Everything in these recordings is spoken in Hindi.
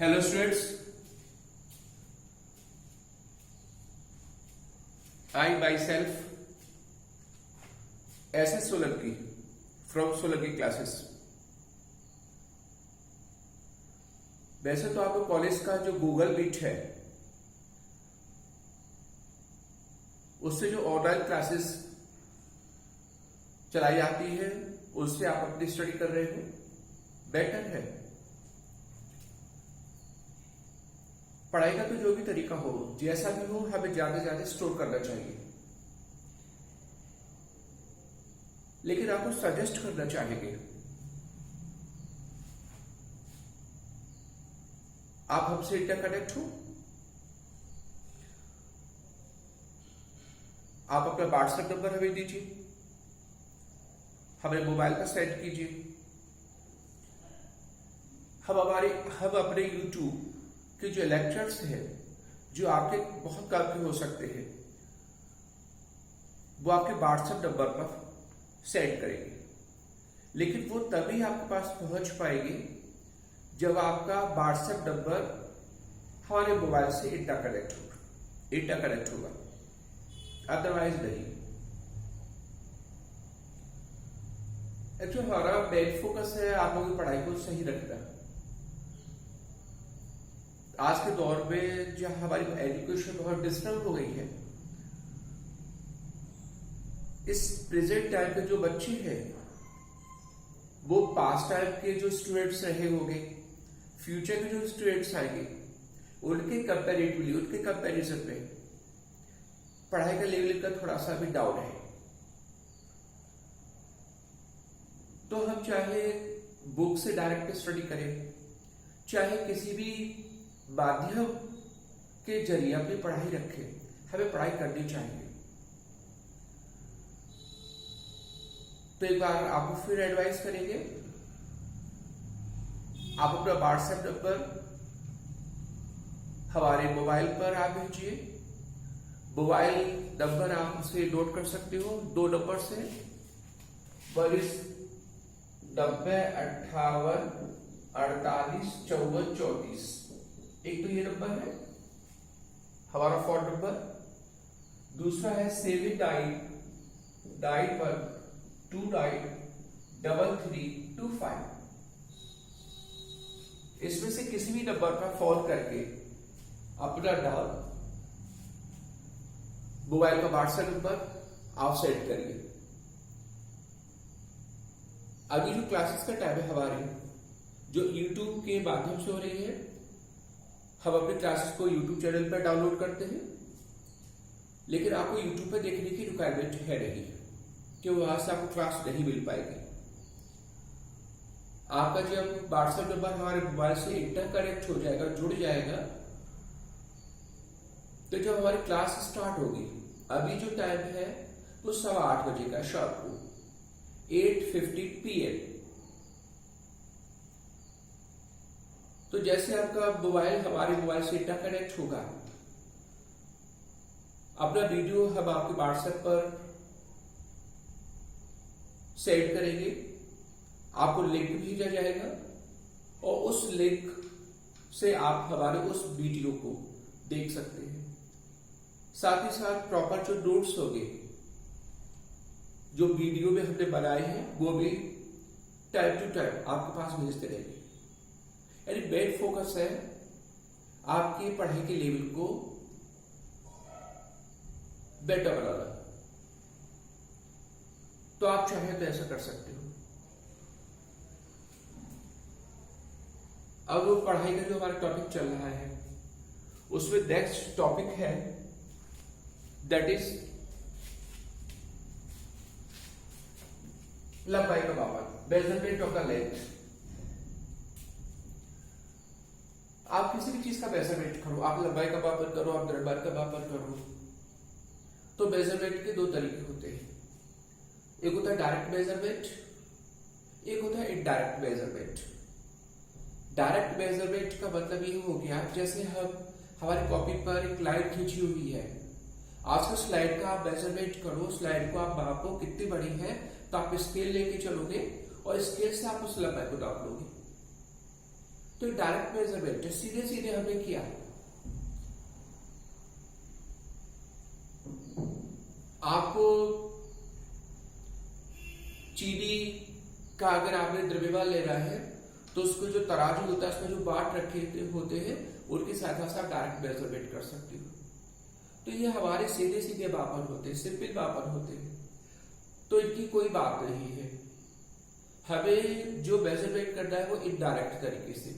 Hello students, I myself SS Solanki from Solanki classes। वैसे तो आपको कॉलेज का जो गूगल मीट है उससे जो ऑनलाइन क्लासेस चलाई जाती है उससे आप अपनी स्टडी कर रहे हो, बेटर है। पढ़ाई का तो जो भी तरीका हो, जैसा भी हो, हमें ज्यादा से ज्यादा स्टोर करना चाहिए। लेकिन आपको सजेस्ट करना चाहेंगे, आप हमसे इंटरकनेक्ट हो, आप अपना व्हाट्सएप नंबर हमें दीजिए, हमें मोबाइल पर सेंड कीजिए। हम अपने यूट्यूब के जो लेक्चर्स हैं जो आपके बहुत काम के हो सकते हैं वो आपके व्हाट्सएप नंबर पर सेंड करेंगे। लेकिन वो तभी आपके पास पहुंच पाएगी जब आपका व्हाट्सएप नंबर हमारे मोबाइल से इंटरकनेक्ट होगा, अदरवाइज नहीं। एक्चुअली हमारा मेन फोकस है आप लोगों की पढ़ाई को सही रखना। आज के दौर में जहां हमारी एजुकेशन बहुत डिस्टर्ब हो गई है, इस प्रेजेंट टाइम के जो बच्चे हैं वो पास्ट टाइम के जो स्टूडेंट्स रहे होंगे, फ्यूचर के जो स्टूडेंट्स आएंगे, उनके कंपैरिजन में पढ़ाई का लेवल का थोड़ा सा भी डाउन है। तो हम चाहे बुक से डायरेक्ट स्टडी करें, चाहे किसी भी माध्यम के जरिए अपनी पढ़ाई रखें, हमें पढ़ाई करनी चाहिए। तो एक बार आपको फिर एडवाइस करेंगे, आप अपना व्हाट्सएप नंबर हमारे मोबाइल पर आप भेजिए। मोबाइल नंबर आप उसे नोट कर सकते हो, 2 नंबर से 92 90 58 48 54 34। एक तो ये नंबर है हमारा फोन नंबर, दूसरा है 7991293325। इसमें से किसी भी नंबर पर फोन करके अपना नाम, मोबाइल का व्हाट्सएप नंबर आप सेंड करिए। अभी जो क्लासेस का टाइम है हमारे जो यूट्यूब के माध्यम से हो रही है, हम अपने क्लासेस को यूट्यूब चैनल पर डाउनलोड करते हैं, लेकिन आपको यूट्यूब पर देखने की रिक्वायरमेंट है नहीं कि वहां से आपको क्लास नहीं मिल पाएगी। आपका जब व्हाट्सएप नंबर हमारे मोबाइल से इंटरकनेक्ट हो जाएगा, जुड़ जाएगा, तो जब हमारी क्लास स्टार्ट होगी, अभी जो टाइम है वो 8:15 बजे का, शाम को 8:50 PM। तो जैसे आपका मोबाइल हमारे मोबाइल से इंटरकनेक्ट होगा, अपना वीडियो हम आपके व्हाट्सएप पर सेंड करेंगे, आपको लिंक भेजा जाएगा और उस लिंक से आप हमारे उस वीडियो को देख सकते हैं। साथ ही साथ प्रॉपर जो नोट्स होंगे जो वीडियो में हमने बनाए हैं वो भी टाइम टू टाइम आपके पास भेजते रहेंगे। यानी मेन फोकस है आपकी पढ़ाई के लेवल को बेटर बनाना। तो आप चाहे तो ऐसा कर सकते हो। अब वो पढ़ाई का जो हमारा टॉपिक चल रहा है उसमें नेक्स्ट टॉपिक है दैट इज लंबाई का मापन, मेजरमेंट ऑफ द लेंथ। आप किसी भी चीज का मेजरमेंट करो, आप लंबाई का मापन करो, आप दरबार का मापन करो, तो मेजरमेंट के 2 तरीके होते हैं। एक होता है डायरेक्ट मेजरमेंट, एक होता है इनडायरेक्ट मेजरमेंट। डायरेक्ट मेजरमेंट का मतलब ये हो गया, जैसे हमारी कॉपी पर एक लाइन खींची हुई है, आज का स्लाइड का आप मेजरमेंट करो, स्लाइड को आप मापो कितनी बड़ी है, तो आप स्केल लेके चलोगे और स्केल से आप उस लंबाई को नाप लोगे। तो डायरेक्ट मेजरमेंट सीधे सीधे हमने किया, आपको चीनी का अगर आपने द्रव्यमान ले रहा है तो उसको जो तराजू होता है उसमें जो बाट रखे होते हैं उनकी सहायता से आप डायरेक्ट मेजरमेंट कर सकते हो। तो ये हमारे सीधे सीधे मापन होते हैं, सिंपल मापन होते हैं, तो इनकी कोई बात नहीं है। हमें जो मेजरमेंट करना है वो इनडायरेक्ट तरीके से,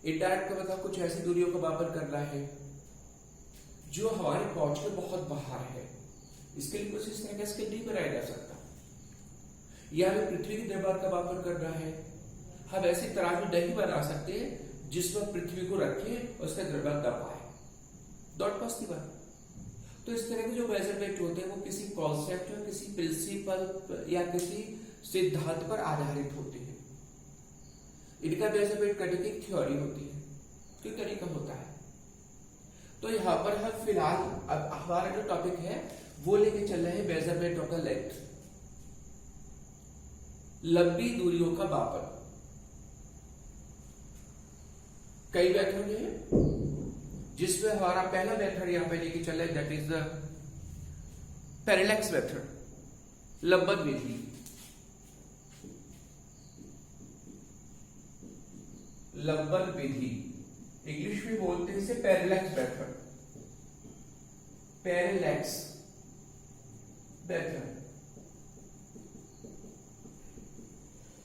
इनडायरेक्ट का मतलब कुछ ऐसी दूरियों का मापन करना है जो हमारे पहुंच के बहुत बाहर है। इसके लिए कुछ इस तरह का स्केल नहीं बनाया जा सकता। या हमें पृथ्वी के द्रव्यमान का मापन करना है, हम ऐसी तराजू नहीं बना सकते जिसमें पृथ्वी को रखें और उसका द्रव्यमान ना पाए, नॉट पॉसिबल। तो इस तरह के जो मेजरमेंट होते हैं वो किसी कॉन्सेप्ट या किसी प्रिंसिपल या किसी सिद्धांत पर आधारित होते हैं। इनका मेजरमेंट करने की थ्योरी होती है, क्यों तरीका होता है। तो यहाँ पर हम फिलहाल अब हमारा जो टॉपिक है वो लेके चल रहे हैं मेजरमेंट ऑफ द लेंथ, लंबी दूरियों का मापन। कई मेथड है जिसमें हमारा पहला मेथड यहां पे लेके चल रहा है, that is the parallax method, लंबन विधि। लंबन विधि इंग्लिश में बोलते हैं इसे पैरेलैक्स मेथड, पैरेलैक्स मेथड।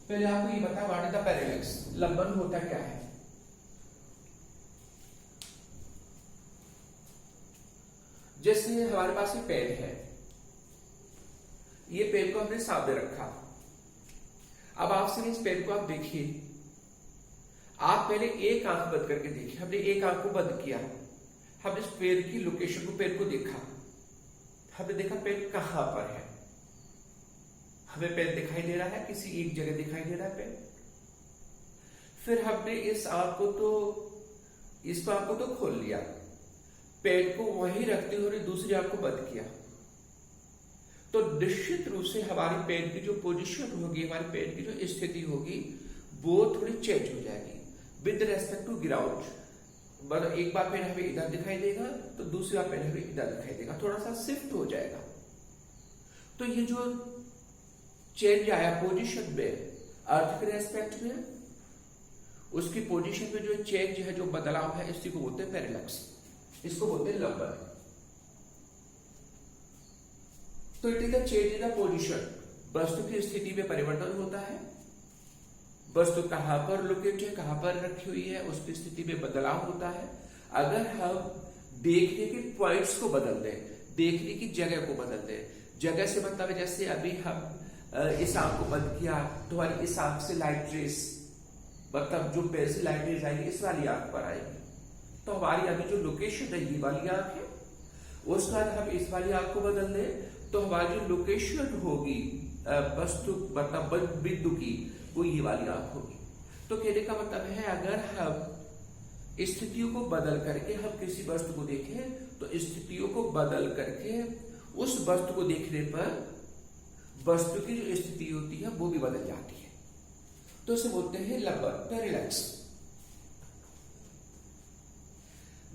पहले आपको ये बता व्हाट इज द पैरेलैक्स, लंबन होता क्या है। जैसे हमारे पास ये पेन है, ये पेन को हमने सामने रखा, अब आपसे इस पेन को आप देखिए, आप पहले एक आंख बंद करके देखिए। हमने एक आंख को बंद किया, हमने इस पेन की लोकेशन को, पेन को देखा, हमने देखा पेन कहां पर है। हमें पेन दिखाई दे रहा है, किसी एक जगह दिखाई दे रहा है पेन। फिर हमने इस आंख को तो खोल लिया, पेन को वहीं रखते हुए दूसरी आंख को बंद किया, तो निश्चित रूप से हमारी पेन की जो पोजीशन होगी, हमारी पेन की जो स्थिति होगी वो थोड़ी चेंज हो जाएगी विद रेस्पेक्ट टू ग्राउंड। मतलब एक बार पेन हमें इधर दिखाई देगा तो दूसरी बार पेन हमें इधर दिखाई देगा, थोड़ा सा शिफ्ट हो जाएगा। तो ये जो चेंज आया पोजीशन में, अर्थ के रेस्पेक्ट में, उसकी पोजीशन में जो चेंज है, जो बदलाव है, इसी को बोलते हैं पैरेलैक्स, इसको बोलते हैं लंबन। तो it is the change in the position, वस्तु की स्थिति में परिवर्तन होता है, वस्तु कहां पर लोकेट है, कहां पर रखी हुई है, उसकी स्थिति में बदलाव होता है। अगर हम देखने के पॉइंट्स को बदल दें, देखने की जगह को बदल दें, जगह से मतलब है जैसे अभी हम इस आंख को बंद किया तो हमारी इस आंख से लाइट रेस, मतलब जो पेन से लाइट रेस आएगी इस वाली आंख पर आएगी, तो हमारी अभी जो लोकेशन है ये वाली आंख है। उसके बाद हम इस वाली आंख को बदल दें तो हमारी जो लोकेशन होगी वस्तु मतलब बिंदु की, वो ये वाली आंख होगी। तो कहने का मतलब है अगर हम स्थितियों को बदल करके हम किसी वस्तु को देखें तो स्थितियों को बदल करके उस वस्तु को देखने पर वस्तु की जो स्थिति होती है वो भी बदल जाती है। तो इसे बोलते हैं लंबन, पैरेलैक्स।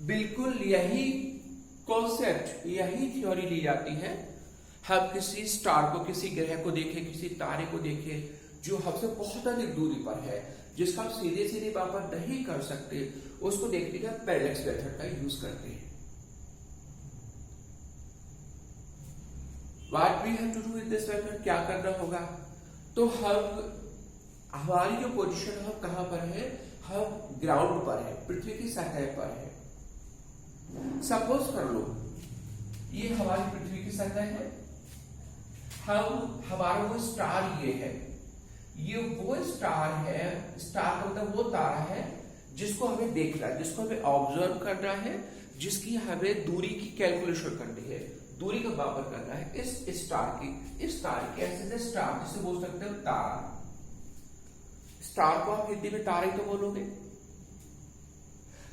बिल्कुल यही कॉन्सेप्ट, यही थ्योरी ली जाती है। हम किसी स्टार को, किसी ग्रह को देखें, किसी तारे को देखें जो हमसे बहुत अधिक दूरी पर है, जिसका हम सीधे सीधे मापन नहीं कर सकते, उसको देखने का पैरेलैक्स मेथड का यूज करते हैं। What we have to do with this method, क्या करना होगा, तो हमारी जो पोजीशन हम कहां पर है, हम ग्राउंड पर है, पृथ्वी की सतह पर है। सपोज कर लो ये हमारी पृथ्वी की सतह है, हमारा वो स्टार ये है, ये वो स्टार है, स्टार का मतलब वो तारा है जिसको हमें देखना है, जिसको हमें ऑब्जर्व करना है, जिसकी हमें दूरी की कैलकुलेशन करनी है, दूरी का मापन करना है इस स्टार की ऐसे स्टार जिसे बोल सकते हैं तारा। स्टार को आप हिंदी में तारा ही तो बोलोगे।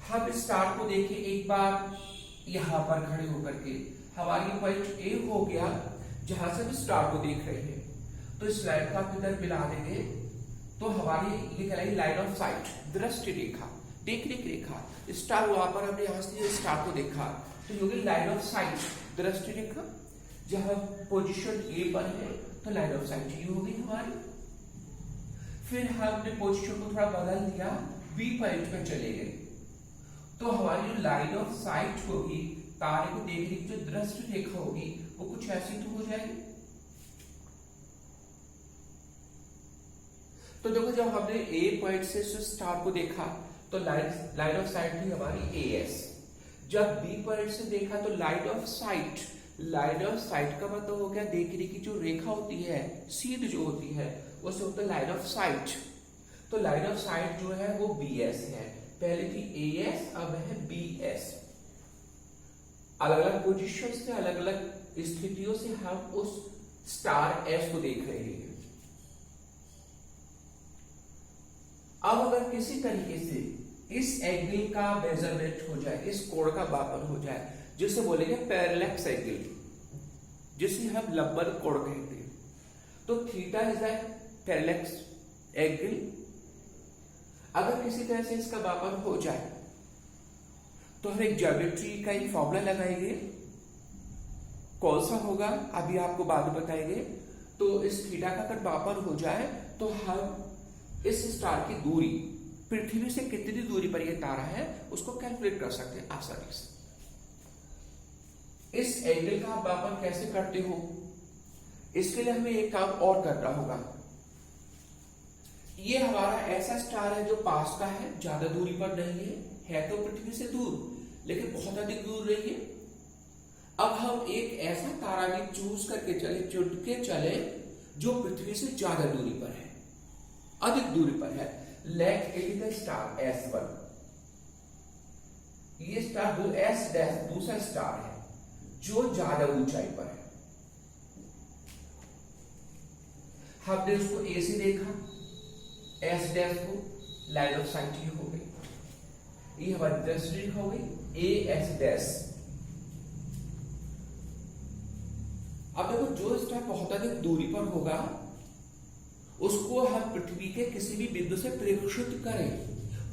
हम इस स्टार को देखें एक बार यहां पर खड़े होकर के, हमारी पॉइंट ए हो गया जहां से हम स्टार को देख रहे हैं। तो इस लाइन को आप इधर मिला देंगे तो हमारी ये कहलाएगी लाइन ऑफ साइट, दृष्टि रेखा, देखने की रेखा। स्टार वहां पर हमने यहां से स्टार को देखा तो ये होगी लाइन ऑफ साइट, दृष्टि रेखा। जहां पोजीशन ए पर है तो लाइन ऑफ साइट ये होगी हमारी। फिर हमने पोजीशन को थोड़ा बदल दिया, बी पॉइंट पर चले गए तो हमारी जो लाइन ऑफ साइट होगी, तारे को देखने की जो दृष्टि रेखा होगी वो कुछ ऐसी तो हो जाएगी। तो देखो जब हमने ए पॉइंट से स्टार को देखा तो लाइन ऑफ साइट थी हमारी एएस। जब बी पॉइंट से देखा तो लाइन ऑफ साइट का मतलब हो गया देखने की जो रेखा होती है, सीध जो होती है उसे होता है लाइन ऑफ साइट। तो लाइन ऑफ साइट जो है वो बीएस है, पहले थी एएस अब है बीएस। अलग अलग पोजीशन से, अलग अलग स्थितियों से हम उस स्टार एस को देख रहे हैं। अब अगर किसी तरीके से इस एंगल का मेजरमेंट हो जाए, इस कोण का मापन हो जाए, जिसे बोलेंगे पैरेलैक्स एंगल, जिसे हम लंबन कोण कहते हैं, तो theta is the parallax angle. अगर किसी तरह से इसका मापन हो जाए तो हम एक ज्योमेट्री का एक फॉर्मूला लगाएंगे। कौन सा होगा अभी आपको बाद में बताएंगे। तो इस थीटा का अगर मापन हो जाए तो हम इस स्टार की दूरी, पृथ्वी से कितनी दूरी पर यह तारा है, उसको कैलकुलेट कर सकते हैं आसानी से। इस एंगल का आप मापन कैसे करते हो, इसके लिए हमें एक काम और करना होगा। ये हमारा ऐसा स्टार है जो पास का है, ज्यादा दूरी पर नहीं है तो पृथ्वी से दूर लेकिन बहुत अधिक दूर नहीं है। अब हम एक ऐसा तारा भी चूज करके चले, चुन के चले जो पृथ्वी से ज्यादा दूरी पर है, अधिक दूरी पर है। Let it is the star S1। ये स्टार दो S डैश दूसरा स्टार है जो ज्यादा ऊंचाई पर है। हमने उसको ए से देखा, S डैश को, लाइन ऑफ साइट ये हो गई, ये हमारी दृष्टि रेखा हो गई AS डैश। अब देखो जो स्टार बहुत अधिक दूरी पर होगा उसको हम पृथ्वी के किसी भी बिंदु से प्रेक्षित करें,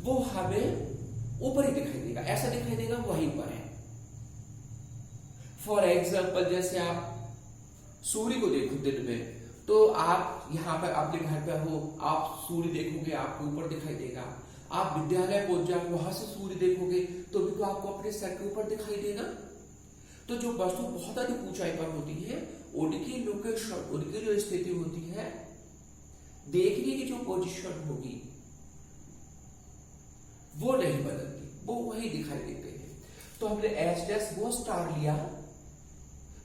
वो हमें ऊपर ही दिखाई देगा, ऐसा दिखाई देगा वहीं पर है। फॉर एग्जाम्पल जैसे आप सूर्य को देखो दिन में, तो आप यहाँ पर अपने घर पर हो, आप सूर्य देखोगे आपको ऊपर दिखाई देगा। आप विद्यालय पहुंच जाओ, वहां से सूर्य देखोगे तो भी तो आपको अपने सर के ऊपर दिखाई देगा। तो जो वस्तु बहुत अधिक ऊंचाई पर होती है उनकी लोकेशन, उनकी जो स्थिति होती है, देखने की जो पोजीशन होगी वो नहीं बदलती, वो वही दिखाई देते हैं। तो हमने एस डैश वो स्टार लिया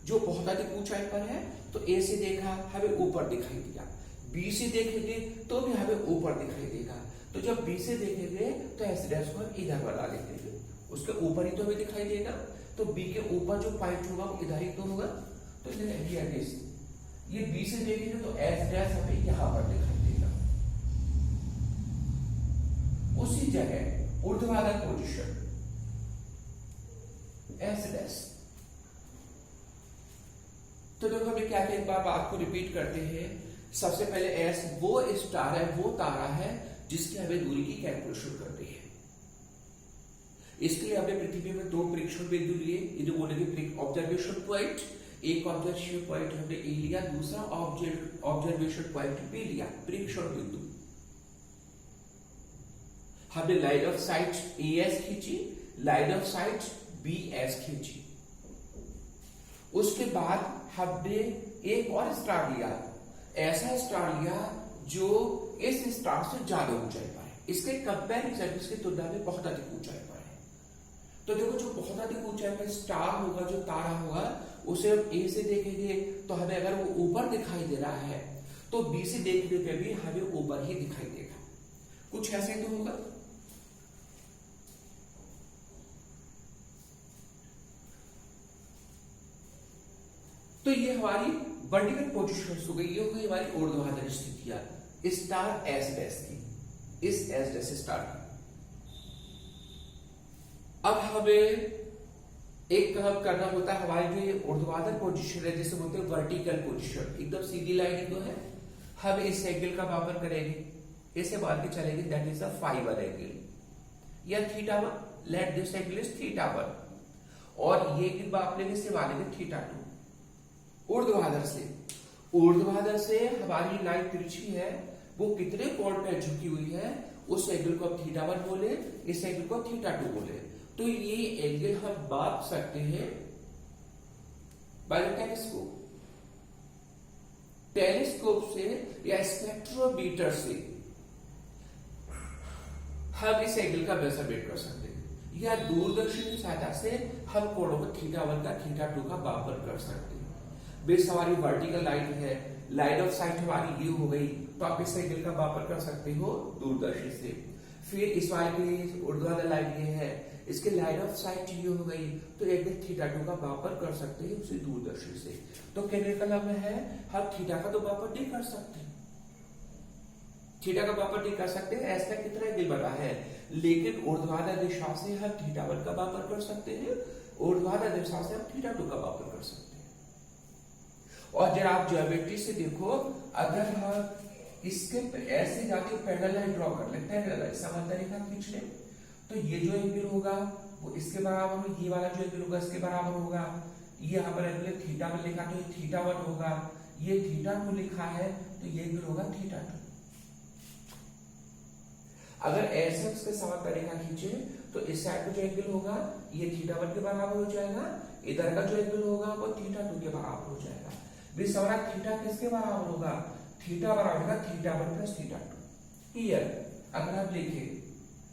जो बहुत अधिक ऊंचाई पर है, तो ए से देखा हमें ऊपर दिखाई दिया, बी से देखेंगे तो भी हमें ऊपर दिखाई देगा। तो जब बी से देखेंगे तो एस डैश को हम इधर बढ़ा लेंगे, उसके ऊपर ही तो हमें दिखाई देगा। तो बी के ऊपर जो पॉइंट होगा वो इधर ही तो होगा। तो ये बी से देखेंगे तो एस डैश हमें यहां पर दिखाई देगा, उसी जगह ऊर्ध्वाधर पोजीशन एस डैश। तो देखो हमें क्या एक बार बात को रिपीट करते हैं। सबसे पहले एस वो स्टार है, वो तारा है जिसकी हमें दूरी की कैलकुलेशन करनी है। इसके लिए हमने पृथ्वी में दो परीक्षण बिंदु लिए, ये जो बोलेंगे ऑब्जर्वेशन पॉइंट। एक ऑब्जर्वेशन पॉइंट हमने ए लिया, दूसरा ऑब्जर्वेशन पॉइंट बी लिया, परीक्षण बिंदु। हमने लाइन ऑफ साइट एएस खींची, लाइन ऑफ साइट बीएस खींची। उसके बाद हमने एक और स्टार लिया, ऐसा स्टार लिया जो इस स्टार से ज्यादा ऊंचाई पर है, इसके कंपैरिजन, इसकी तुलना में बहुत अधिक ऊंचाई पर है। तो देखो जो बहुत अधिक ऊंचाई पर स्टार होगा, जो तारा होगा, उसे हम ए से देखेंगे तो हमें अगर वो ऊपर दिखाई दे रहा है तो बी से देखने पे भी हमें ऊपर ही दिखाई देगा, कुछ ऐसे तो होगा। तो ये हमारी वर्टिकल पोजीशन हो गई, ये हो गई हमारी ऊर्ध्वाधर स्थितियां स्टार एस डैश की, इस एस डैश स्टार की। अब हमें एक काम करना होता है, हमारी जो ये ऊर्ध्वाधर पोजीशन है जिसे बोलते हैं वर्टिकल पोजीशन, एकदम सीधी लाइन तो है, हम इस एंगल का मापन करेंगे। इसे मान के चलेंगे that is a phi 1 angle या theta 1, let this angle is theta 1 और ये एंगल आप लेंगे इसे मानेंगे थीटा 2। ऊर्ध्वाधर से हमारी लाइन तिरछी है, वो कितने कोण पे झुकी हुई है, उस एंगल को आप थीटा 1 बोले, इस एंगल को थीटा 2 बोले। तो ये एंगल हम माप सकते हैं बाय टेलीस्कोप। टेलीस्कोप से या स्पेक्ट्रोमीटर से हम इस एंगल का मेजरमेंट कर सकते हैं, या दूरदर्शी की सहायता से हम कोणों को थीटा 1 का थीटा 2 का मापन कर सकते हैं। बेस हमारी वर्टिकल लाइन है, लाइन ऑफ साइट हमारी ये हो गई, तो आप इस एंगल का मापन कर सकते हो दूरदर्शी से। फिर इस वाले की ऊर्ध्वाधर लाइन ये है, इसके लाइन ऑफ साइट ये हो गई, तो एंगल थीटा 2 का मापन कर सकते हैं उसी दूरदर्शी से। तो कहने का मतलब है हम थीटा का तो मापन नहीं कर सकते, थीटा का मापन नहीं कर सकते, ऐसा कितना एंगल बना है, लेकिन ऊर्ध्वाधर दिशा से हम थीटा 1 का मापन कर सकते हैं, ऊर्ध्वाधर दिशा से हम थीटा 2 का मापन कर सकते हैं। और जरा आप ज्योमेट्री से देखो, अगर हम इसके ऐसे जाके पैरेलल लाइन ड्रॉ कर लेते हैं, समांतर रेखा खींच ले, तो ये जो एंगल होगा वो इसके बराबर होगा, ये वाला जो एंगल होगा इसके बराबर होगा। ये यहाँ पर एंगल थीटा 1 लिखा तो ये थीटा 1 होगा, ये थीटा 2 लिखा है तो ये एंगल होगा थीटा 2। अगर ऐसे इसके समांतर रेखा खींचे तो इस साइड का जो एंगल होगा ये थीटा 1 के बराबर हो जाएगा, इधर का जो एंगल होगा वो थीटा 2 के बराबर हो जाएगा। हमारा थीटा किसके बराबर होगा, थीटा बराबर होगा थीटा 1 प्लस थीटा 2। हियर अगर आप लिखें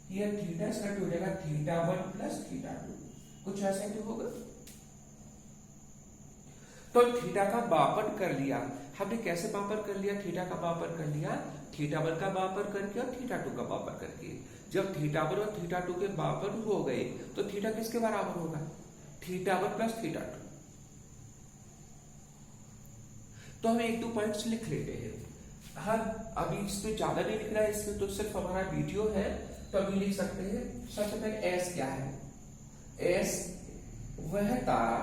हियर थीटा इसका हो जाएगा थीटा 1 प्लस थीटा 2, कुछ ऐसा क्यों होगा। तो थीटा का मापन कर लिया हमने, कैसे मापन कर लिया, थीटा का मापन कर लिया थीटा 1 का मापन करके और थीटा 2 का मापन करके। जब थीटा 1 और थीटा 2 के मापन हो गए तो थीटा किसके बराबर होगा, थीटा 1 प्लस थीटा 2। तो हम 1-2 पॉइंट्स लिख लेते हैं। हम अभी इसमें ज्यादा नहीं लिख रहा है, इसमें तो सिर्फ हमारा वीडियो है, तो अभी लिख सकते हैं। सबसे पहले एस क्या है, एस वह तारा,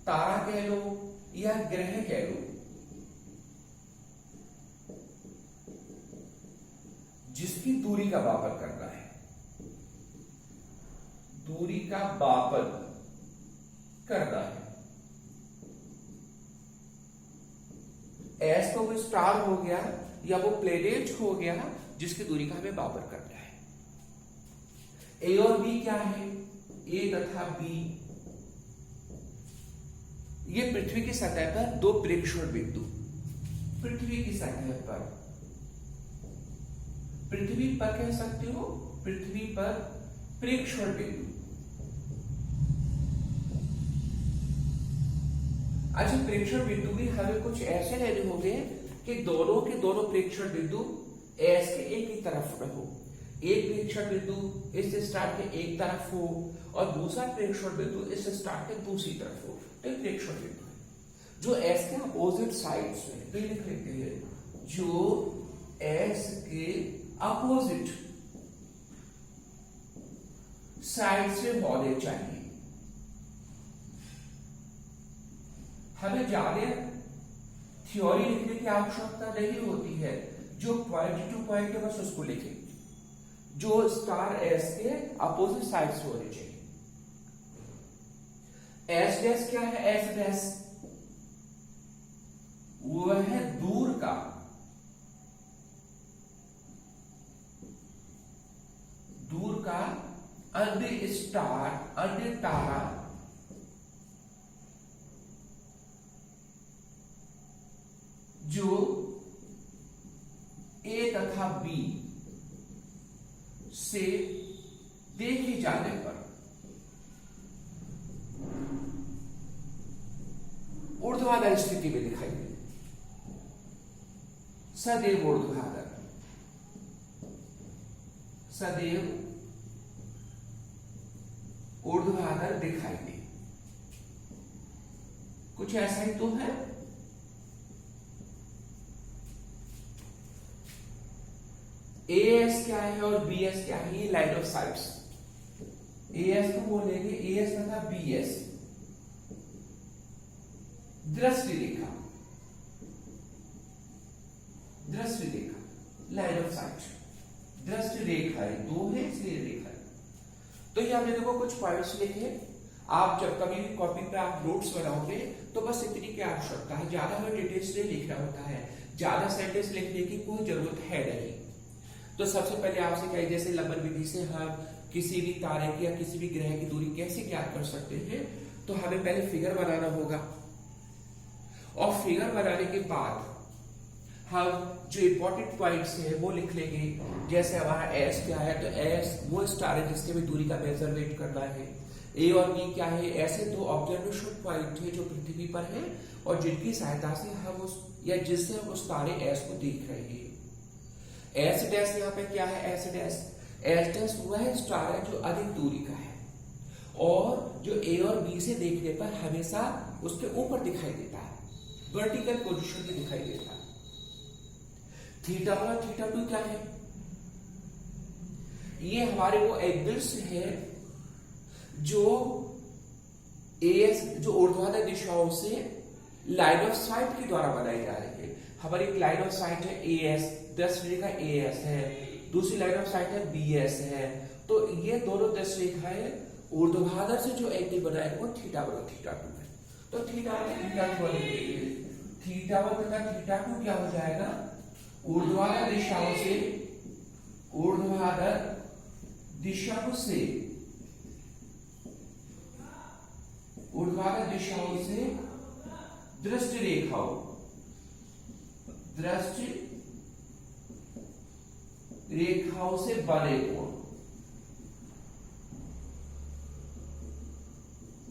तारा कह लो या ग्रह कह लो, जिसकी दूरी का मापन करना है, दूरी का मापन करना है। एस तो वो स्टार हो गया या वो प्लेनेट हो गया जिसकी दूरी का हमें मापन करना है। ए और बी क्या है, ए तथा बी ये पृथ्वी की सतह पर दो प्रेक्षण बिंदु, पृथ्वी की सतह पर, पृथ्वी पर कह सकते हो, पृथ्वी पर प्रेक्षण बिंदु। अच्छा, प्रेक्षण बिंदु भी हमें कुछ ऐसे लेने होंगे कि दोनों के दोनों प्रेक्षण बिंदु एस के एक ही तरफ रहो। एक प्रेक्षण बिंदु इस स्टार के एक तरफ हो और दूसरा प्रेक्षण बिंदु इस स्टार के दूसरी तरफ हो, तो एक प्रेक्षण बिंदु है जो एस के अपोजिट साइड्स में, तो लिख लेते हैं जो एस के अपोजिट साइड से होने चाहिए। हमें ज्यादा थ्योरी लिखने की आवश्यकता नहीं होती है, जो पॉइंट टू पॉइंट है बस उसको लिखें, जो स्टार एस के अपोजिट साइड से होने चाहिए। एस डैश क्या है, एस डैश वह है दूर का, दूर का अन्य स्टार, अन्य तारा जो ए तथा बी से देखे जाने पर ऊर्ध्वाधर स्थिति में दिखाई दे, सदैव ऊर्ध्वाधर, सदैव ऊर्ध्वाधर दिखाई दे, कुछ ऐसा ही तो है। एएस क्या है और बीएस क्या है, ये लाइन ऑफ साइट्स। एएस को बोलेंगे एएस तथा बीएस, दृष्टि रेखा, दृष्टि रेखा, लाइन ऑफ साइट। दृष्टि रेखाएं, दो है इसलिए रेखा। तो ये आपने देखो कुछ पॉइंट्स लिखे। आप जब कभी भी कॉपी पे आप नोट्स बनाओगे तो बस इतनी की आवश्यकता है, ज्यादा हमें डिटेल्स नहीं लिखना होता है, ज्यादा सेंटेंस लिखने की कोई जरूरत है नहीं। तो सबसे पहले आपसे क्या है, जैसे लंबन विधि से हम किसी भी तारे की या किसी भी ग्रह की दूरी कैसे ज्ञात कर सकते हैं, तो हमें पहले फिगर बनाना होगा और फिगर बनाने के बाद हम जो इंपॉर्टेंट पॉइंट्स है वो लिख लेंगे। जैसे हमारा एस क्या है, तो एस वो स्टार है जिसके भी दूरी का मेजरमेंट करना है। ए और बी क्या है, ऐसे दो ऑब्जर्वेशन पॉइंट है जो पृथ्वी पर है और जिनकी सहायता से हम उस या जिससे हम उस तारे एस को देख रहे हैं। एस डैश यहाँ पे क्या है, एस डैश वह स्टार है जो अधिक दूरी का है और जो ए और बी से देखने पर हमेशा उसके ऊपर दिखाई देता है, वर्टिकल पोजीशन में दिखाई देता है। थीटा और थीटा 2 क्या है, ये हमारे वो एंगल्स है जो एएस जो ऊर्ध्वाधर दिशाओं से लाइन ऑफ साइट के द्वारा बनाई जा रही है। हमारी एक लाइन ऑफ साइट है एएस, 10 डिग्री का एएस है, दूसरी लाइन ऑफ साइट है बीएस है। तो ये दोनों 10 रेखाएं ऊर्ध्वाधर से जो एंगल बनाएगा वो थीटा 1 और थीटा 2 है। तो थीटा 1 तथा थीटा 2 क्या हो जाएगा, ऊर्ध्वाधर दिशाओं से दृष्टि रेखाओं से बने कोण,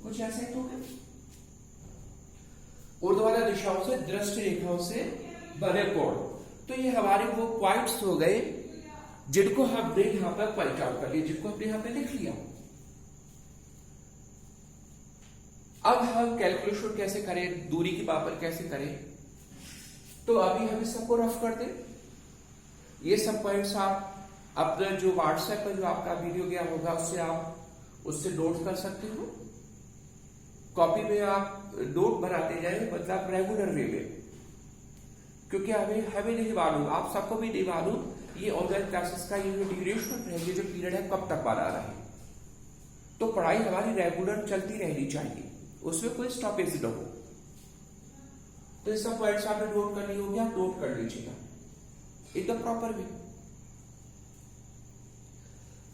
कुछ ऐसे तो है। ऊर्ध्वाधर दिशाओं से दृष्टि रेखाओं से बने कोण, तो ये हमारे वो पॉइंट्स हो गए जिनको हमने यहां पर पहचान कर लिया, जिनको हमने यहां पे लिख लिया। अब हम कैलकुलेशन कैसे करें, दूरी की मापन कैसे करें, तो अभी हम इस सबको रफ कर दें। ये सब पॉइंट्स आप अपना जो व्हाट्सएप पर जो आपका वीडियो गया होगा उससे नोट कर सकते हो। कॉपी में आप नोट बनाते जाए, मतलब रेगुलर वे में, क्योंकि हमें नहीं मालूम, आप सबको भी नहीं मालूम ये ऑनलाइन क्लासेस का ये जो ड्यूरेशन है, ये जो पीरियड है कब तक बना रहा है। तो पढ़ाई हमारी रेगुलर चलती रहनी चाहिए, उसमें कोई स्टॉपेज न हो। तो ये सब पॉइंट्स आपने नोट करनी होगी, आप नोट कर लीजिएगा एकदम प्रॉपर वे।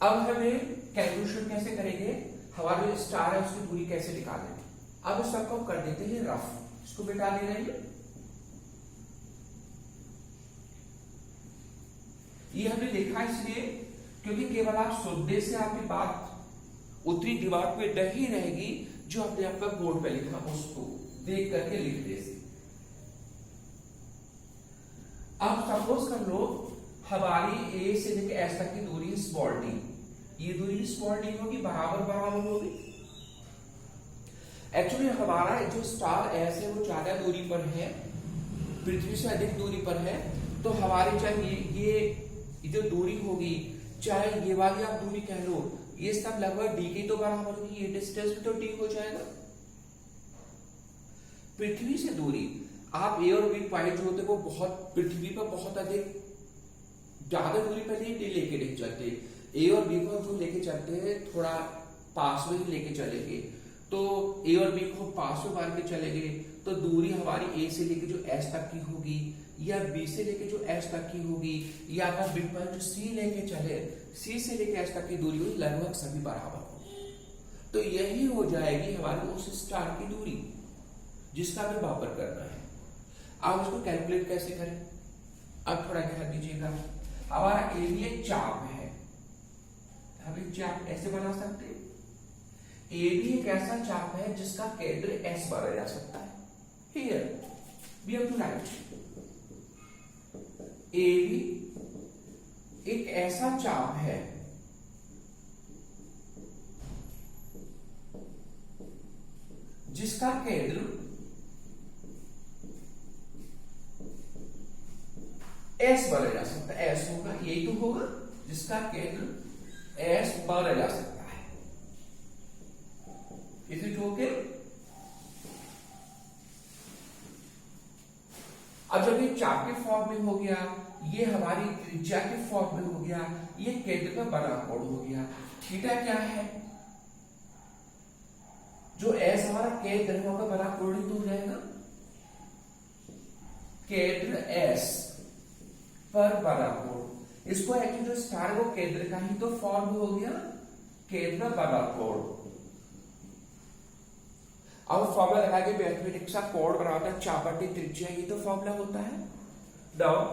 अब हमें कैलकुलेशन कैसे करेंगे, हमारा जो स्टार है उसकी दूरी कैसे निकालेंगे। अब इस सबको कर देते हैं रफ, इसको मिटा दे रहे हैं। ये हमने देखा इसलिए क्योंकि केवल आप सुनने से आपकी बात उतनी दिमाग में नहीं रहेगी, जो हमने आपका बोर्ड पे लिखा उसको देख करके लिखने से। अब सपोज कर लो हमारी ए से लेकर एस तक की दूरी स्मॉल डी, ये दूरी स्मॉल डी होगी, बराबर होगी। एक्चुअली हमारा जो स्टार एस है वो ज्यादा दूरी पर है, पृथ्वी से अधिक दूरी पर है। तो हमारी चाहे ये जो दूरी होगी, चाहे ये वाली आप दूरी कह लो, ये सब लगभग डी की तो बराबर होगी, ये डिस्टेंस भी तो डी हो जाएगा। पृथ्वी से दूरी आप ए और बी पॉइंट जो होते हैं वो बहुत पृथ्वी पर बहुत अधिक ज्यादा दूरी पर नहीं लेके नहीं चलते। ए और बी को जो लेके चलते हैं थोड़ा पास में ही लेके चलेंगे। तो ए और बी को पास में मान के चलेंगे तो दूरी हमारी ए से लेके जो एस तक की होगी या बी से लेके जो एस तक की होगी, या अगर बिग पॉइंट जो सी लेके चले, सी से लेके एस तक की दूरी हुई लगभग सभी बराबर हो। तो यही हो जाएगी हमारी उस स्टार की दूरी जिसका हमें मापन करना है। अब उसको कैलकुलेट कैसे करें, अब थोड़ा ध्यान दीजिएगा। हमारा ए भी एक चाप है, हम एक चाप ऐसे बना सकते हैं। ए भी एक ऐसा चाप है जिसका केंद्र एस माना जा सकता है। Here we have to write ए भी एक ऐसा चाप है जिसका केंद्र एस माना जा सकता है। एस होगा, यही तो होगा जिसका केंद्र एस माना जा सकता है। Is it okay? अब जब ये चाप के फॉर्म में हो गया ये हमारी त्रिज्या के फॉर्म में हो गया, ये केंद्र में बना कोण हो गया। थीटा क्या है, जो एस हमारा केंद्र है वहां बना कोण ही तो हो जाएगा, केंद्र एस पर बना कोण। इसको एक्चुअली जो स्टार वो केंद्र का ही तो फॉर्म हो गया, केंद्र बना कोण। अब फॉर्मूला लगा के मैथमेटिक्स का कोण बनाता है चापटी त्रिज्या, ये तो फॉर्मूला होता है। नाउ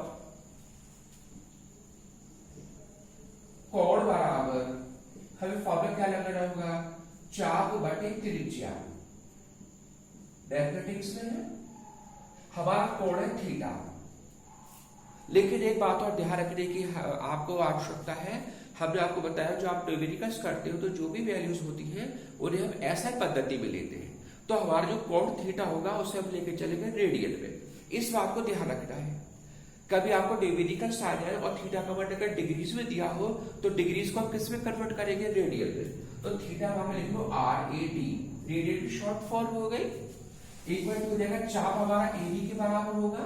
कोण बराबर हमें फॉर्मूला क्या लगाना होगा, चाप बटे त्रिज्या। मैथमेटिक्स में है हमारा कोण है थीटा। लेकिन एक बात और ध्यान रखने की आपको आवश्यकता है, हमने आपको बताया जो आप न्यूमेरिकल्स करते हो तो जो भी वैल्यूज होती हैं उन्हें हम ऐसा पद्धति में लेते हैं, तो हमारा जो कोण थीटा होगा उसे हम लेके चलेंगे रेडियन में। इस बात को ध्यान रखना है। कभी आपको न्यूमेरिकल्स आ जाए और थीटा का मान अगर डिग्रीज में दिया हो तो डिग्रीज को हम किस में कन्वर्ट करेंगे, रेडियन में। तो थीटा वहां लिख लो RAD, रेडियन की शॉर्ट फॉर्म हो गई। इक्वल टू हो जाएगा चाप हमारा AB के बराबर होगा,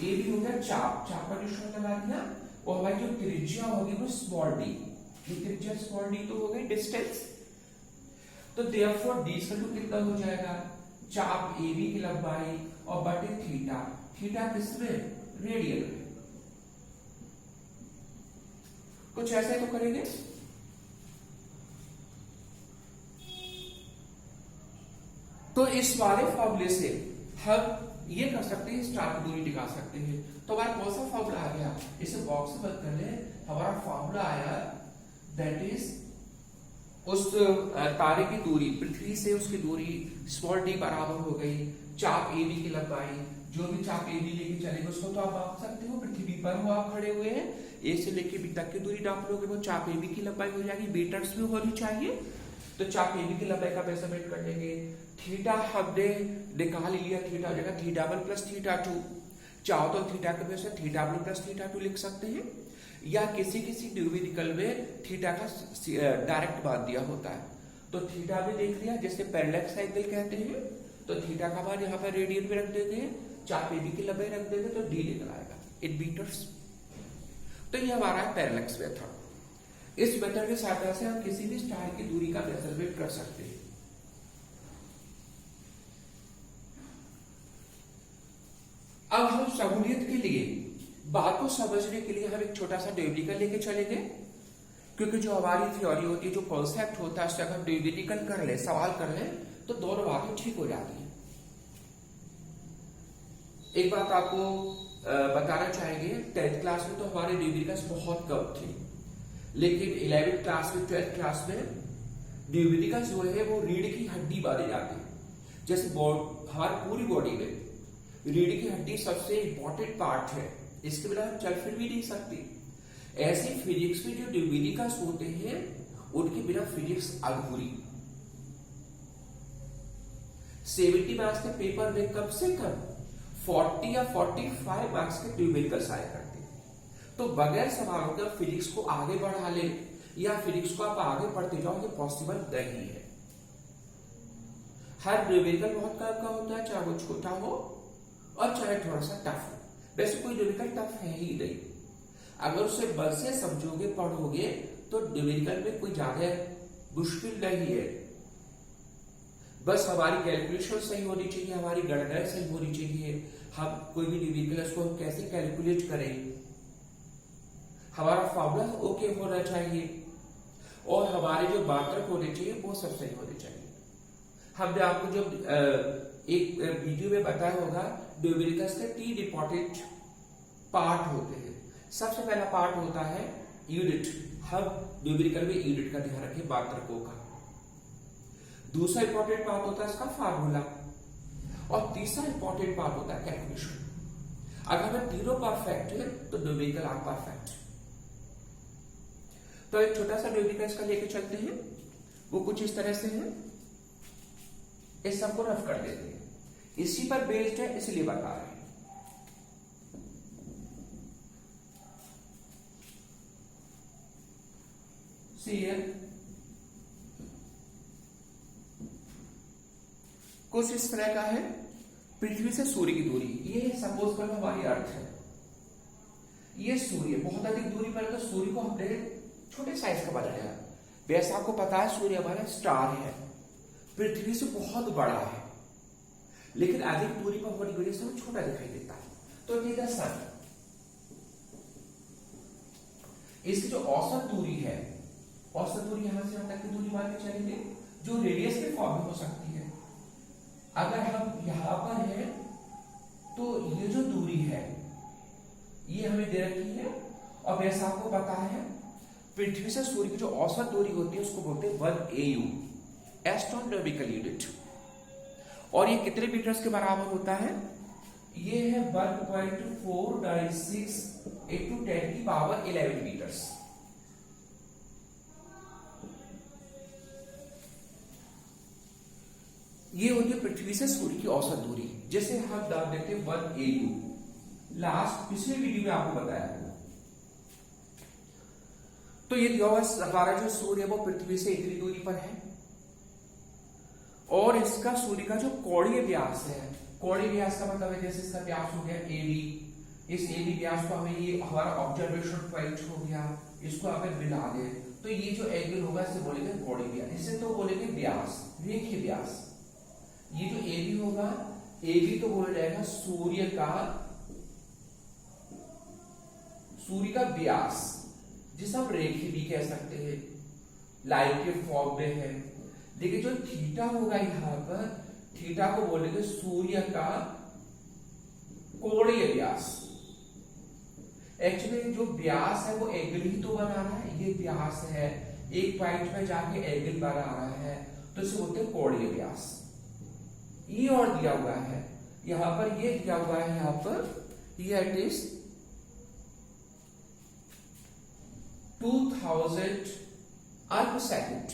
AB हो गया चाप, चाप का निशान लगा दिया, और हमारी जो त्रिज्या होगी वो स्मॉल d, ये त्रिज्या स्मॉल d तो हो गई डिस्टेंस। तो देयरफॉर d इक्वल टू कितना हो जाएगा, चाप AB की लंबाई और बटे थीटा, थीटा किसमें, रेडियन में। कुछ ऐसा ही तो करेंगे। तो इस वाले फॉर्मूले से हम ये कर सकते हैं, स्टार की दूरी निकाल सकते हैं। तो हमारा कौन सा फॉर्मूला आ गया, इसे बॉक्स में बंद कर ले। हमारा फॉर्मूला आया दैट इज उस तारे की दूरी, पृथ्वी से उसकी दूरी स्मॉल d बराबर हो गई चाप AB की लंबाई। जो भी चाप AB लेके चलेंगे उसको तो आप माप सकते हो, पृथ्वी पर हो आप खड़े हुए हैं, A से लेके B तक की दूरी नाप लोगे, वो चाप AB की लंबाई हो जाएगी, मीटर्स में होनी चाहिए। तो चाप AB की लंबाई का मेजरमेंट कर लेंगे। थीटा हमने निकाल लिया, थीटा हो जाएगा θ1 प्लस θ2। चाहो तो थीटा के वजह से θ1 प्लस θ2 लिख सकते हैं, या किसी किसी न्यूमेरिकल में थीटा का डायरेक्ट मान दिया होता है। तो थीटा भी देख लिया, जिससे पैरेलक्स एंगल कहते हैं। तो थीटा का मान यहाँ पर रेडियन में रख देंगे, चाप AB की लंबाई रख देंगे तो d निकल आएगा इन मीटर्स। तो ये हमारा पैरेलक्स मेथड। इस मेथड के सहायता से हम किसी भी स्टार की दूरी का मेजरमेंट कर सकते हैं। अब हम सहूलियत के लिए, बात को समझने के लिए हम एक छोटा सा न्यूमेरिकल लेके चलेंगे, क्योंकि जो हमारी थ्योरी होती है, जो कॉन्सेप्ट होता है, उससे अगर हम न्यूमेरिकल कर ले, सवाल कर ले, तो दोनों बातें ठीक हो जाती है। एक बात आपको बताना चाहेंगे, 10th क्लास में तो हमारे न्यूमेरिकल्स बहुत कम थे, लेकिन 11th क्लास में, 12th क्लास में न्यूमेरिकल्स जो है वो रीढ़ की हड्डी माने जाते हैं। जैसे हमारी पूरी बॉडी में रीढ़ की हड्डी सबसे इंपॉर्टेंट पार्ट है, इसके बिना हम चल फिर भी नहीं सकते। ऐसे फिजिक्स में जो न्यूमेरिकल्स होते हैं उनके बिना फिजिक्स अधूरी। 70 मार्क्स के पेपर में कम से कम 40 या 45 मार्क्स के न्यूमेरिकल्स आया करते हैं। तो बगैर सवालों के फिजिक्स को आगे बढ़ा ले या फिजिक्स को आप आगे बढ़ते जाओ, ये पॉसिबल नहीं है। हर न्यूमेरिकल बहुत काम का होता है, चाहे वो छोटा हो और चाहे थोड़ा सा टफ हो। वैसे कोई न्यूमेरिकल टफ है ही नहीं, अगर उसे मन से समझोगे, पढ़ोगे, तो न्यूमेरिकल में कोई ज्यादा मुश्किल नहीं है। बस हमारी कैलकुलेशन सही होनी चाहिए, हमारी गणनाएं सही होनी चाहिए। हम कोई भी न्यूमेरिकल को हम कैसे कैलकुलेट करें, हमारा फॉर्मूला ओके होना चाहिए, और हमारे जो मात्रक होने चाहिए वो सब सही होने चाहिए। हमने आपको जब एक वीडियो में बताया होगा, न्यूमेरिकल्स के 3 इंपॉर्टेंट पार्ट होते हैं। सबसे पहला पार्ट होता है यूनिट। हम न्यूमेरिकल में यूनिट का ध्यान रखें, मात्रकों का। दूसरा इंपॉर्टेंट पार्ट होता है इसका फार्मूला, और तीसरा इंपॉर्टेंट पार्ट होता है कैलकुलेशन। अगर हमें तीनों परफेक्ट है तो न्यूमेरिकल आर परफेक्ट। तो एक छोटा सा न्यूमेरिकल इसका लेके चलते हैं, वो कुछ इस तरह से है। इस सबको रफ कर देते हैं, इसी पर बेस्ड है इसलिए बता रहे हैं। कुछ इस तरह का है। पृथ्वी से सूर्य की दूरी, ये सपोज करो हमारी अर्थ है, ये सूर्य बहुत अधिक दूरी पर है, तो सूर्य को हमने छोटे साइज का बनाया। वैसे आपको पता है सूर्य हमारा स्टार है, पृथ्वी से बहुत बड़ा है, लेकिन अधिक दूरी पर होने की वजह से वो छोटा दिखाई देता है। तो ये सन, इसकी जो औसत दूरी है, औसत दूरी यहां से यहां तक की दूरी मान के चलेंगे, जो रेडियस के फॉर्म में हो सकती है। अगर हम यहां पर है तो ये जो दूरी है ये हमें दे रखी है, और वैसा आपको पता है पृथ्वी से सूर्य की जो औसत दूरी होती है उसको बोलते हैं 1 AU, एस्ट्रोनॉमिकल यूनिट। और ये कितने मीटर्स के बराबर होता है? ये है 1.496 into 10 की पावर 11 मीटर्स। ये होती है पृथ्वी से सूर्य की औसत दूरी, जैसे हम नाम देते हैं 1 AU। लास्ट पिछले वीडियो में आपको बताया था। तो ये हमारा जो सूर्य है वो पृथ्वी से इतनी दूरी पर है, और इसका सूर्य का जो कोणीय व्यास है, कोणीय व्यास का मतलब है जैसे इसका व्यास हो गया AB, इस AB व्यास को हमें ये हमारा ऑब्जर्वेशन पॉइंट हो गया, इसको हमें मिला दे तो ये जो एंगल होगा इसे बोलेंगे कोणीय व्यास, इसे तो बोलेंगे व्यास, रेखीय व्यास। ये जो AB होगा, AB तो बोला जाएगा सूर्य का व्यास, जिसे हम रेखीय भी कह सकते हैं, लाइन के फॉर्म में है। देखिए जो थीटा होगा यहां पर, थीटा को बोलेंगे सूर्य का कोणीय व्यास। एक्चुअली जो व्यास है वो एंगल ही तो बना रहा है, ये व्यास है, एक पॉइंट पे जाके एंगल बना रहा है, तो इसे बोलते हैं कोणीय व्यास। ये और दिया हुआ है यहां पर, ये दिया हुआ है यहां पर, ये इट इज 2000 अर्क सेकंड।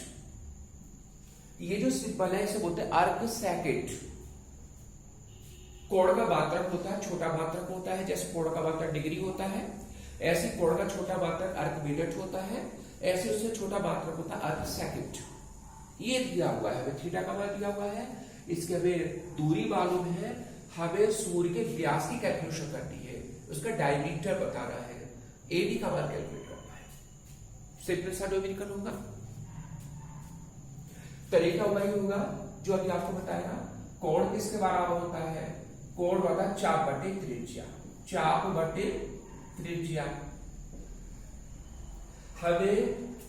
ये जो सिंबल है इसे बोलते हैं अर्क सेकंड। कोण का मात्रक होता है, छोटा मात्रक होता है, जैसे कोण का मात्रक डिग्री होता है, ऐसे कोण का छोटा मात्रक अर्क मिनट होता है, ऐसे उससे छोटा मात्रक होता है अर्क सेकंड। ये दिया हुआ है, थीटा का मान दिया हुआ है, इसके हमें दूरी मालूम है, हमें सूर्य के व्यास की कैलकुलेशन करनी है, उसका डायमीटर बताना है, एडी का मान कैलकुलेट करना है। सिंपल सा न्यूमेरिकल होगा, तरीका वही होगा जो अभी आपको बताया। कोण किसके बराबर होता है? कोण होता है चाप बटे त्रिज्या, चाप बटे त्रिज्या। हमें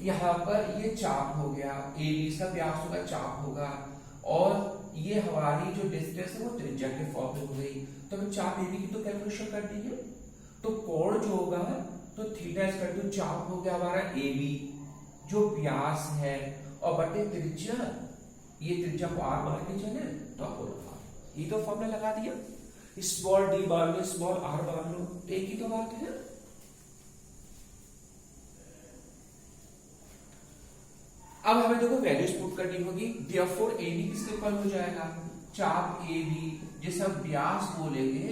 यहां पर ये चाप हो गया, AB का व्यास होगा, चाप होगा, और ये हमारी जो डिस्टेंस है वो त्रिज्या के फॉर्म में हो गई। तो हमें चाप AB की तो कैलकुलेशन करनी है, तो कोण जो होगा तो थीटा इक्वल टू चाप हो गया हमारा AB जो व्यास है, और बटे त्रिज्या, ये त्रिज्या को R मान के चले तो अपोलोफार, ये तो फॉर्मूला लगा दिया। स्मॉल d मान लो, स्मॉल r मान लो, एक ही तो बात है। अब हमें देखो वैल्यूज पुट करनी होगी। देयरफॉर AB किसके इक्वल हो जाएगा? चाप AB, जिसे हम व्यास बोलेंगे,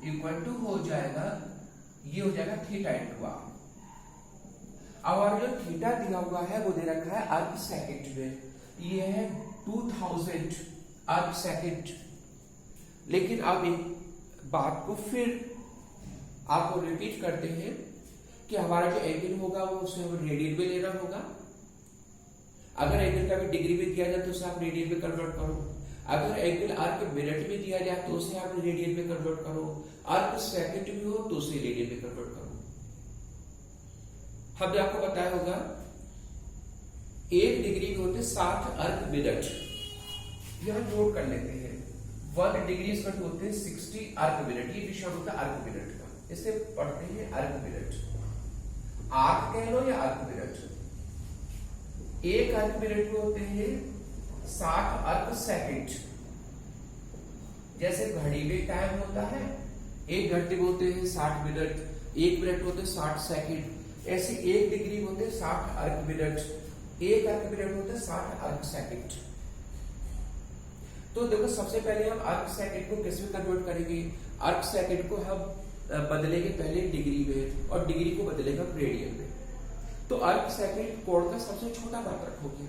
इक्वल टू हो जाएगा, ये हो जाएगा थीटा इंटू R। और जो थीटा दिया हुआ है वो दे रखा है अर्क सेकंड में, ये है 2000 अर्क सेकंड। लेकिन अब एक बात को फिर आपको रिपीट करते हैं कि हमारा जो एंगल होगा वो उसे हमें रेडियन में लेना होगा। अगर एंगल का भी डिग्री में दिया जाए तो उसे आप रेडियन में कन्वर्ट करो, अगर एंगल अर्क मिनट में दिया जाए तो उसे आप रेडियन में कन्वर्ट करो, अर्क सेकंड में हो तो उसे रेडियन में कन्वर्ट करो। हमने आपको बताया होगा 1 डिग्री में होते 60 अर्क मिनट, यह नोट कर लेते हैं। 1 डिग्री इसका होते हैं 60 अर्क मिनट, ये विषय होता है अर्क मिनट का, इसे पढ़ते हैं अर्क मिनट। आर्क कह लो या अर्क मिनट। 1 अर्क मिनट में होते हैं 60 अर्क सेकंड। जैसे घड़ी में टाइम होता है, 1 घंटे में होते हैं 60 मिनट, 1 मिनट में होते हैं 60 सेकंड, ऐसे 1 डिग्री में होते हैं 60 अर्क मिनट, 1 अर्क मिनट में होते हैं 60 अर्क सेकंड। तो देखो सबसे पहले हम अर्क सेकंड को किस में कन्वर्ट करेंगे? अर्क सेकंड को हम बदलेंगे पहले डिग्री में, और डिग्री को बदलेंगे रेडियन में। तो अर्क सेकंड कोण का सबसे छोटा मात्रक हो गया।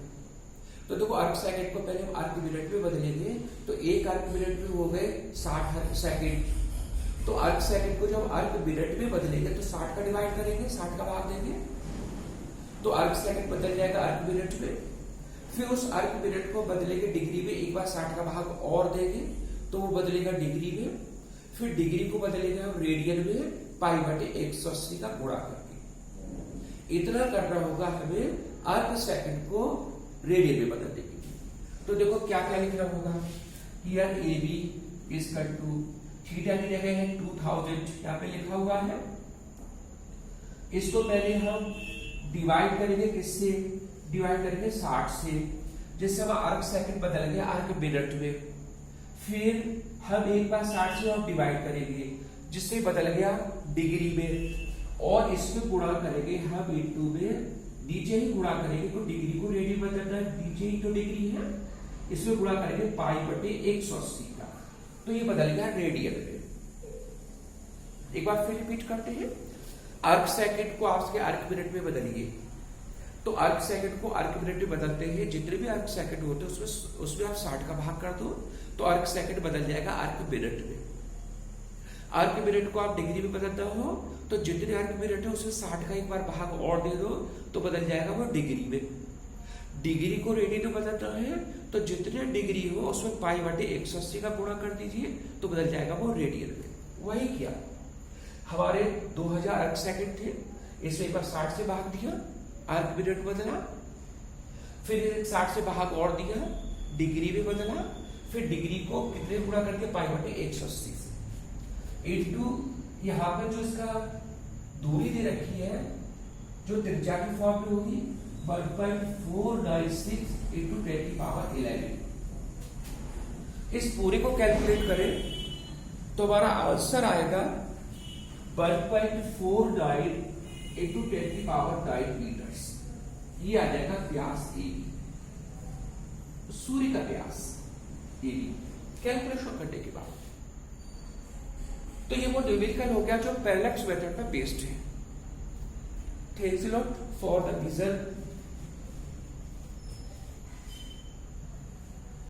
तो देखो अर्क सेकंड को पहले हम अर्क मिनट में बदलेंगे, तो 1 अर्क मिनट में हो गए 60 अर्क सेकंड। तो तो अर्क सेकंड को जब अर्क मिनट में बदलेंगे तो 60 का डिवाइड करेंगे, 60 का भाग देंगे, तो अर्क सेकंड बदल जाएगा अर्क मिनट में। फिर उस अर्क मिनट को बदलेंगे डिग्री में, एक बार 60 का भाग और देंगे तो वो बदलेगा डिग्री में। फिर डिग्री को बदलेगा हम रेडियन में, π/180 का गुणा करके। इतना करना होगा हमें अर्क सेकंड को रेडियन में बदलने के लिए। तो देखो क्या क्या लिखना होगा, here AB equal to theta की जगह है 2000 यहाँ पे लिखा हुआ है। इसको पहले हम डिवाइड करेंगे, किससे डिवाइड करेंगे, 60 से, जिससे हमारा अर्क सेकंड बदल गया अर्क मिनट में। फिर हम एक बार 60 से और डिवाइड करेंगे, जिससे बदल गया डिग्री में, और इसमें गुणा करेंगे हम इंटू में, नीचे ही गुणा करेंगे तो डिग्री को रेडियन बदलना है, नीचे ही तो डिग्री है, इसमें गुणा करेंगे π/180 का, तो ये बदल गया रेडियन में। एक बार फिर रिपीट करते हैं, अर्क सेकंड को आपके अर्क मिनट में बदलिए। तो अर्क सेकंड को अर्क मिनट में बदलते हैं, जितने भी अर्क सेकंड होते हैं उसमें आप 60 का भाग कर दो तो अर्क सेकंड बदल जाएगा अर्क मिनट में। अर्क मिनट को आप डिग्री में बदलना हो तो जितने अर्क मिनट है उसमें 60 का एक बार भाग और दे दो तो बदल जाएगा वो डिग्री में। डिग्री को रेडियन में बदलना है तो जितने डिग्री हो उसमें π/180 का गुणा कर दीजिए तो बदल जाएगा वो रेडियन में। वही किया, हमारे 2000 अर्क सेकंड थे, इसमें एक बार 60 से भाग दिया, अर्क मिनट बदला, फिर 60 से भाग और दिया, डिग्री में बदला, फिर डिग्री को कितने गुणा करके π/180 से इंटू यहाँ पर जो इसका दूरी दे रखी है जो त्रिज्या की फॉर्म में होगी 1.496 × 10⁻11। इस पूरे को कैलकुलेट करें तो हमारा आंसर आएगा 1.49 × 10⁻9 मीटर्स। ये आ जाएगा व्यास AB, सूर्य का व्यास AB कैलकुलेशन करने के बाद। तो ये वो न्यूमेरिकल हो गया जो पैरेलैक्स मेथड पर बेस्ड है। Thanks a lot for the vision.